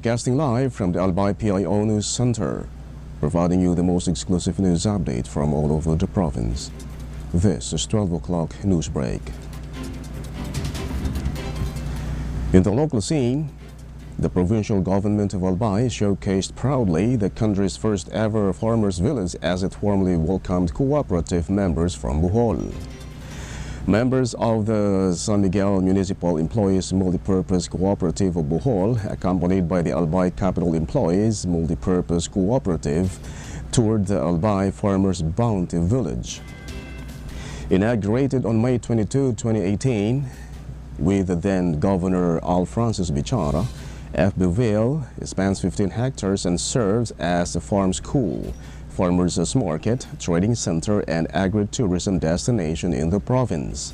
broadcasting live from the Albay PIO News Center, providing you the most exclusive news update from all over the province. This is 12 o'clock Newsbreak. In the local scene, the provincial government of Albay showcased proudly the country's first ever farmers' village as it warmly welcomed cooperative members from Bohol. Members of the San Miguel Municipal Employees Multipurpose Cooperative of Bohol, accompanied by the Albay Capital Employees Multipurpose Cooperative, toured the Albay Farmers Bounty Village. Inaugurated on May 22, 2018, with the then Governor Al Francis Bichara, FBville spans 15 hectares and serves as a farm school, farmers' market, trading center, and agri-tourism destination in the province.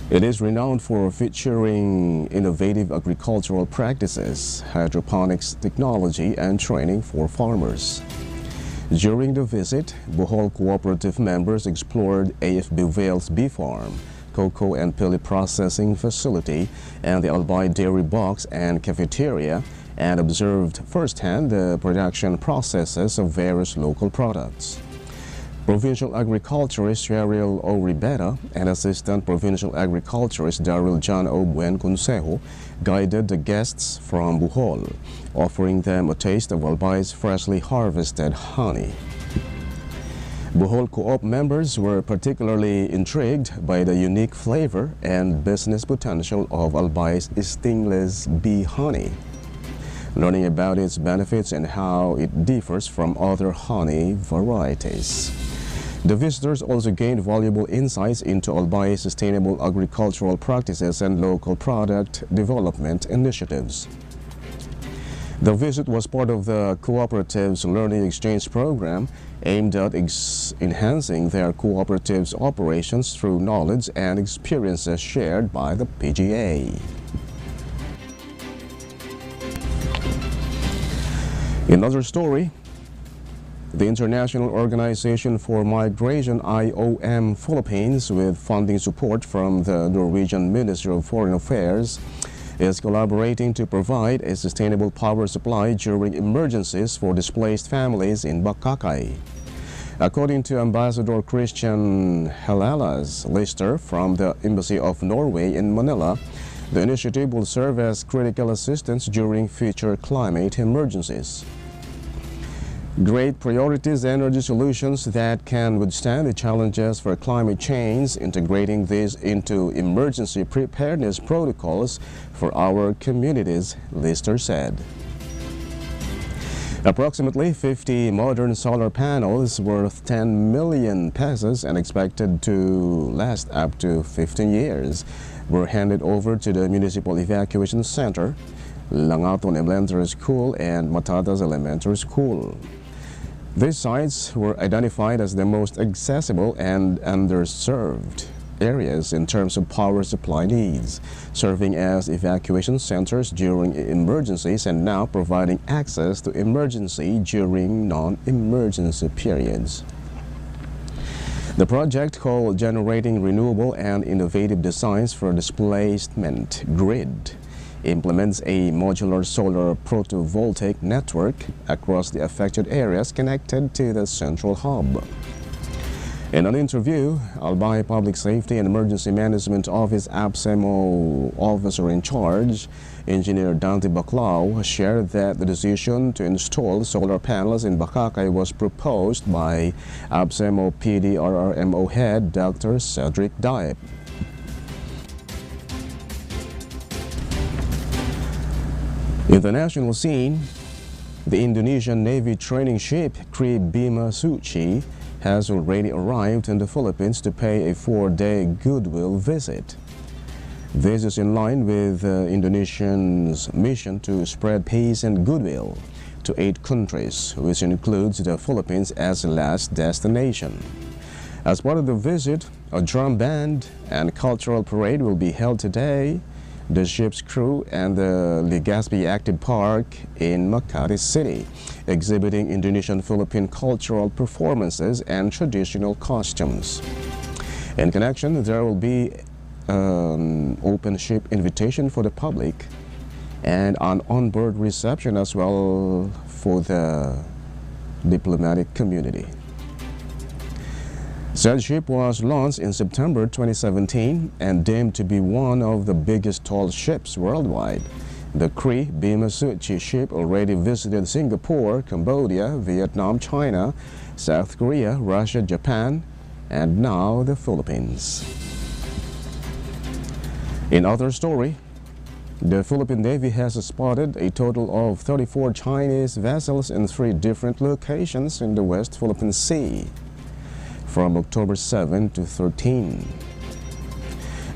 It is renowned for featuring innovative agricultural practices, hydroponics technology, and training for farmers. During the visit, Bohol cooperative members explored AFBville's bee farm, cocoa and pili processing facility, and the Albay dairy box and cafeteria, and observed firsthand the production processes of various local products. Provincial Agriculturist Cheryl O. Ribera and Assistant Provincial Agriculturist Daryl John O. Buen Consejo guided the guests from Bohol, offering them a taste of Albay's freshly harvested honey. Bohol Co-op members were particularly intrigued by the unique flavor and business potential of Albay's stingless bee honey, learning about its benefits and how it differs from other honey varieties. The visitors also gained valuable insights into Albay's sustainable agricultural practices and local product development initiatives. The visit was part of the cooperative's learning exchange program aimed at enhancing their cooperative's operations through knowledge and experiences shared by the PGA. Another story, the International Organization for Migration IOM Philippines, with funding support from the Norwegian Ministry of Foreign Affairs, is collaborating to provide a sustainable power supply during emergencies for displaced families in Bakakay. According to Ambassador Christian Halalas Lister from the Embassy of Norway in Manila, the initiative will serve as critical assistance during future climate emergencies. Great priorities energy solutions that can withstand the challenges for climate change, integrating these into emergency preparedness protocols for our communities, Lister said. Approximately 50 modern solar panels worth 10 million pesos and expected to last up to 15 years were handed over to the Municipal Evacuation Center, Langaton Elementary School, and Matatas Elementary School. These sites were identified as the most accessible and underserved areas in terms of power supply needs, serving as evacuation centers during emergencies and now providing access to emergency during non-emergency periods. The project, called Generating Renewable and Innovative Designs for Displacement Grid, implements a modular solar photovoltaic network across the affected areas connected to the central hub. In an interview, Albay Public Safety and Emergency Management Office ABSEMO Officer in Charge, Engineer Dante Baclao, shared that the decision to install solar panels in Bakakay was proposed by ABSEMO PDRRMO Head Dr. Cedric Daip. In the national scene, the Indonesian Navy training ship Kri Bima Suci has already arrived in the Philippines to pay a 4-day goodwill visit. This is in line with Indonesia's mission to spread peace and goodwill to 8 countries, which includes the Philippines as the last destination. As part of the visit, a drum band and cultural parade will be held today. The ship's crew and the Legazpi Active Park in Makati City, exhibiting Indonesian-Philippine cultural performances and traditional costumes. In connection, there will be an open ship invitation for the public and an on-board reception as well for the diplomatic community. Said ship was launched in September 2017 and deemed to be one of the biggest tall ships worldwide. The Kri Bimasuchi ship already visited Singapore, Cambodia, Vietnam, China, South Korea, Russia, Japan, and now the Philippines. In other story, the Philippine Navy has spotted a total of 34 Chinese vessels in 3 different locations in the West Philippine Sea from October 7 to 13.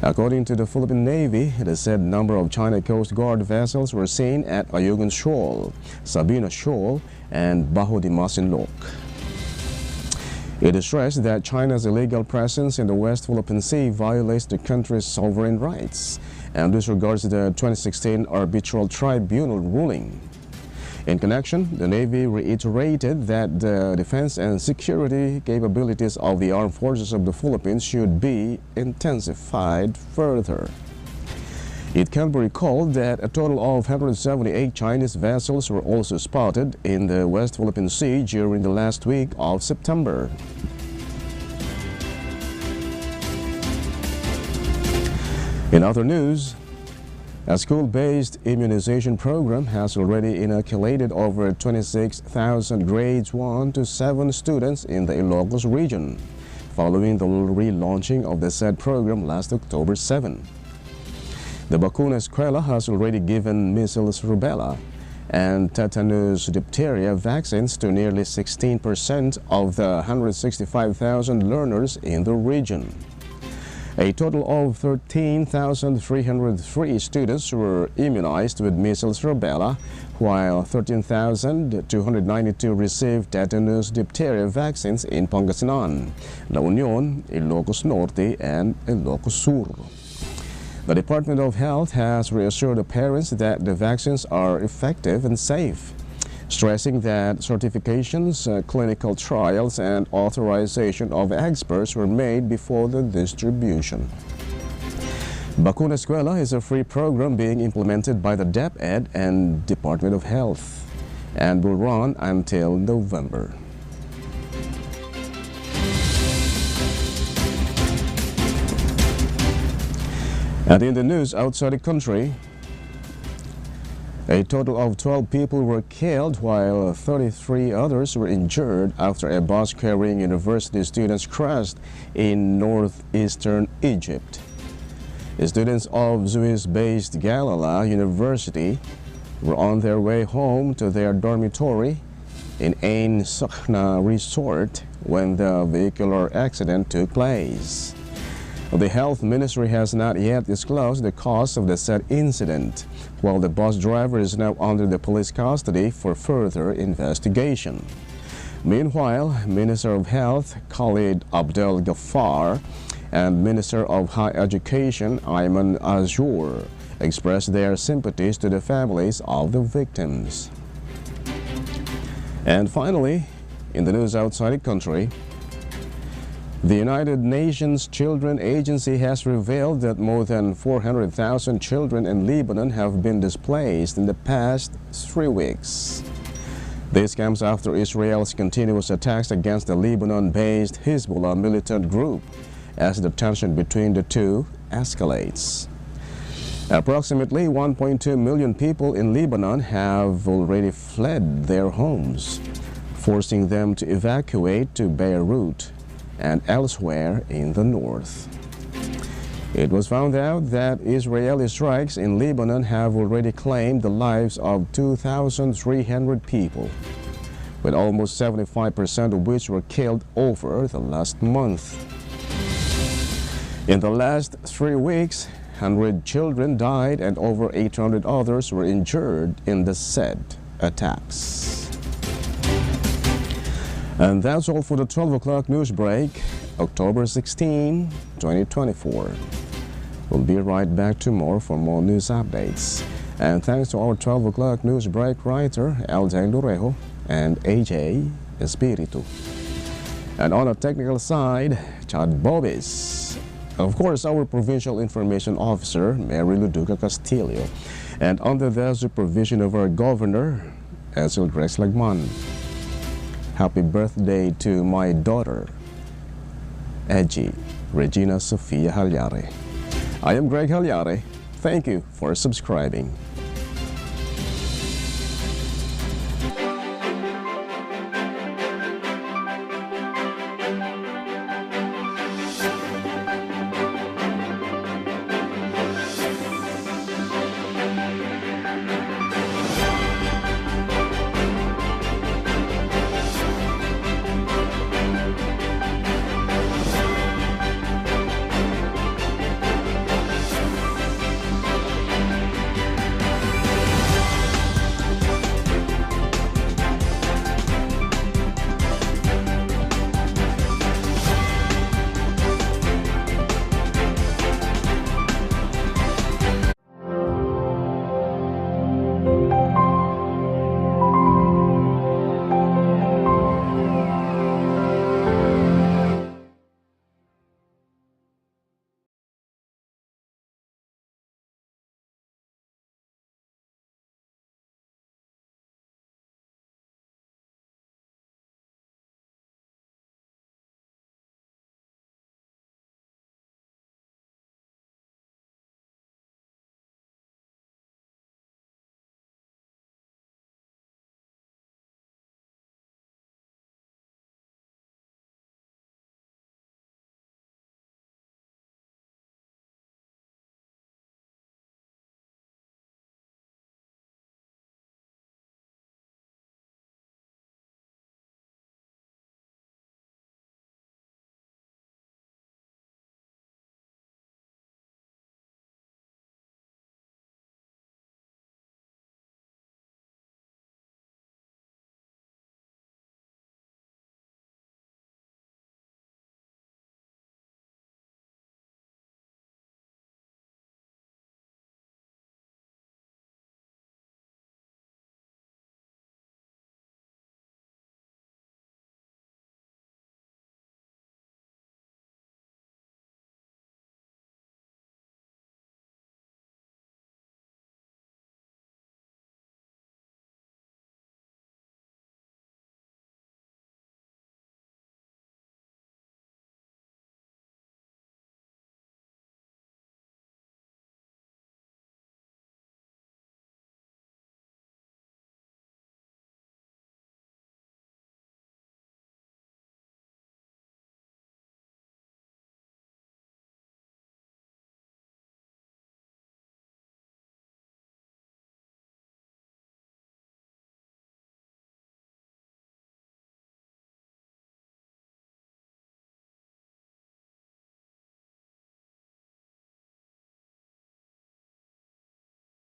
According to the Philippine Navy, the said number of China Coast Guard vessels were seen at Ayungin Shoal, Sabina Shoal, and Bajo de Masinloc. It is stressed that China's illegal presence in the West Philippine Sea violates the country's sovereign rights and disregards the 2016 Arbitral Tribunal ruling. In connection, the Navy reiterated that the defense and security capabilities of the armed forces of the Philippines should be intensified further. It can be recalled that a total of 178 Chinese vessels were also spotted in the West Philippine Sea during the last week of September. In other news, a school-based immunization program has already inoculated over 26,000 grades 1 to 7 students in the Ilocos region, following the relaunching of the said program last October 7. The Bakuna Escuela has already given measles, rubella, and tetanus diphtheria vaccines to nearly 16% of the 165,000 learners in the region. A total of 13,303 students were immunized with measles, rubella, while 13,292 received tetanus diphtheria vaccines in Pangasinan, La Union, Ilocos Norte, and Ilocos Sur. The Department of Health has reassured the parents that the vaccines are effective and safe, stressing that certifications, clinical trials, and authorization of experts were made before the distribution. Bakuna Escuela is a free program being implemented by the DepEd and Department of Health and will run until November. And in the news outside the country, a total of 12 people were killed while 33 others were injured after a bus carrying university students crashed in northeastern Egypt. The students of Swiss-based Galilea University were on their way home to their dormitory in Ain Sokhna Resort when the vehicular accident took place. The Health Ministry has not yet disclosed the cause of the said incident, while the bus driver is now under the police custody for further investigation. Meanwhile, Minister of Health Khalid Abdel Ghaffar and Minister of Higher Education Ayman Azur expressed their sympathies to the families of the victims. And finally, in the news outside the country, the United Nations Children Agency has revealed that more than 400,000 children in Lebanon have been displaced in the past 3 weeks. This comes after Israel's continuous attacks against the Lebanon-based Hezbollah militant group as the tension between the two escalates. Approximately 1.2 million people in Lebanon have already fled their homes, forcing them to evacuate to Beirut and elsewhere in the north. It was found out that Israeli strikes in Lebanon have already claimed the lives of 2,300 people, with almost 75% of which were killed over the last month. In the last 3 weeks, 100 children died and over 800 others were injured in the said attacks. And that's all for the 12 o'clock news break, October 16, 2024. We'll be right back tomorrow for more news updates. And thanks to our 12 o'clock news break writer, Albay Lorejo and AJ Espiritu. And on the technical side, Chad Bobis. Of course, our Provincial Information Officer, Mary Luduca Castillo. and under the supervision of our governor, Ezel Grace Lagman. Happy birthday to my daughter, Edgy Regina Sofia Hallare. I am Greg Hallare. Thank you for subscribing.